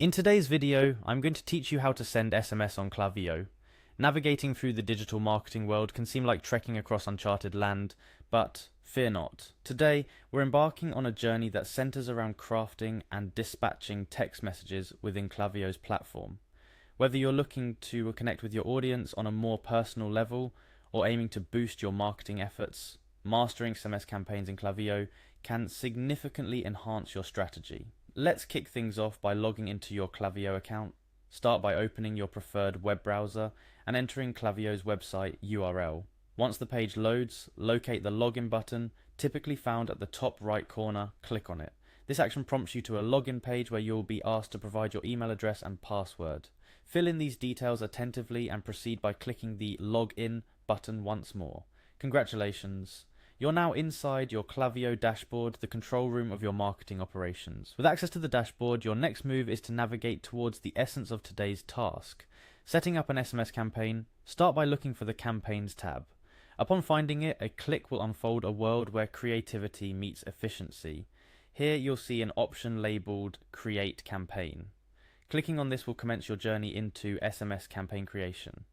In today's video, I'm going to teach you how to send SMS on Klaviyo. Navigating through the digital marketing world can seem like trekking across uncharted land, but fear not. Today, we're embarking on a journey that centers around crafting and dispatching text messages within Klaviyo's platform. Whether you're looking to connect with your audience on a more personal level or aiming to boost your marketing efforts, mastering SMS campaigns in Klaviyo can significantly enhance your strategy. Let's kick things off by logging into your Klaviyo account. Start by opening your preferred web browser and entering Klaviyo's website URL. Once the page loads, locate the login button, typically found at the top right corner. Click on it. This action prompts you to a login page where you'll be asked to provide your email address and password. Fill in these details attentively and proceed by clicking the Login button once more. Congratulations! You're now inside your Klaviyo dashboard, the control room of your marketing operations. With access to the dashboard, your next move is to navigate towards the essence of today's task. Setting up an SMS campaign, start by looking for the Campaigns tab. Upon finding it, a click will unfold a world where creativity meets efficiency. Here you'll see an option labeled Create Campaign. Clicking on this will commence your journey into SMS campaign creation.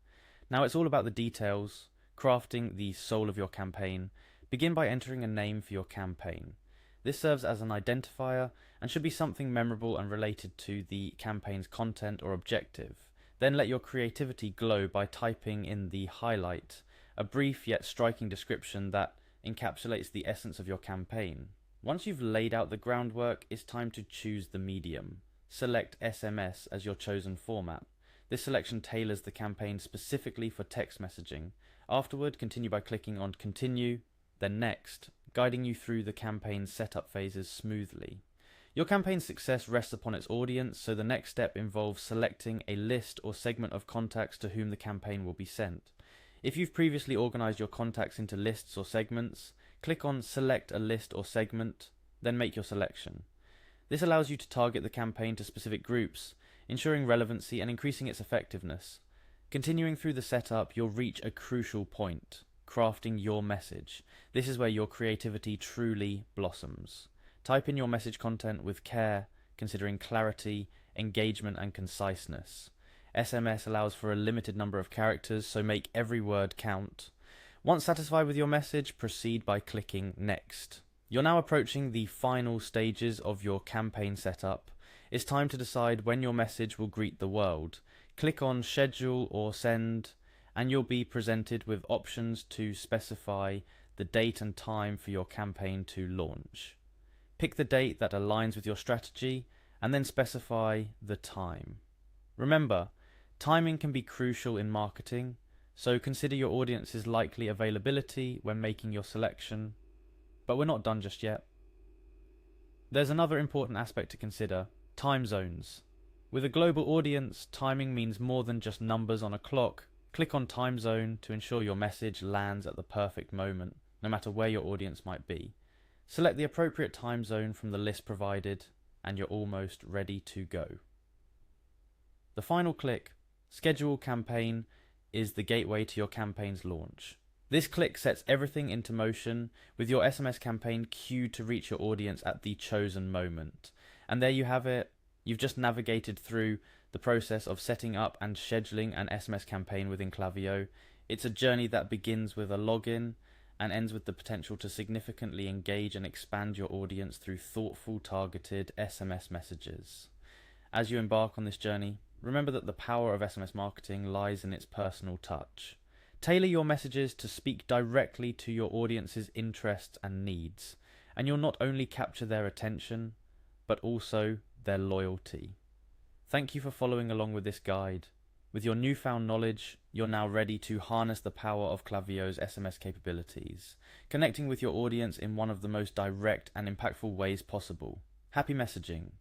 Now it's all about the details, crafting the soul of your campaign. Begin by entering a name for your campaign. This serves as an identifier and should be something memorable and related to the campaign's content or objective. Then let your creativity glow by typing in the highlight, a brief yet striking description that encapsulates the essence of your campaign. Once you've laid out the groundwork, it's time to choose the medium. Select SMS as your chosen format. This selection tailors the campaign specifically for text messaging. Afterward, continue by clicking on Continue, then Next, guiding you through the campaign's setup phases smoothly. Your campaign's success rests upon its audience, so the next step involves selecting a list or segment of contacts to whom the campaign will be sent. If you've previously organized your contacts into lists or segments, click on Select a List or Segment, then make your selection. This allows you to target the campaign to specific groups, ensuring relevancy and increasing its effectiveness. Continuing through the setup, you'll reach a crucial point: crafting your message. This is where your creativity truly blossoms. Type in your message content with care, considering clarity, engagement, and conciseness. SMS allows for a limited number of characters, so make every word count. Once satisfied with your message, proceed by clicking Next. You're now approaching the final stages of your campaign setup. It's time to decide when your message will greet the world. Click on Schedule or Send, and you'll be presented with options to specify the date and time for your campaign to launch. Pick the date that aligns with your strategy, and then specify the time. Remember, timing can be crucial in marketing, so consider your audience's likely availability when making your selection. But we're not done just yet. There's another important aspect to consider: time zones. With a global audience, timing means more than just numbers on a clock. Click on Time Zone to ensure your message lands at the perfect moment, no matter where your audience might be. Select the appropriate time zone from the list provided, and you're almost ready to go. The final click, Schedule Campaign, is the gateway to your campaign's launch. This click sets everything into motion, with your SMS campaign queued to reach your audience at the chosen moment. And there you have it. You've just navigated through the process of setting up and scheduling an SMS campaign within Klaviyo. It's a journey that begins with a login and ends with the potential to significantly engage and expand your audience through thoughtful, targeted SMS messages. As you embark on this journey, remember that the power of SMS marketing lies in its personal touch. Tailor your messages to speak directly to your audience's interests and needs, and you'll not only capture their attention, but also their loyalty. Thank you for following along with this guide. With your newfound knowledge, you're now ready to harness the power of Klaviyo's SMS capabilities, connecting with your audience in one of the most direct and impactful ways possible. Happy messaging!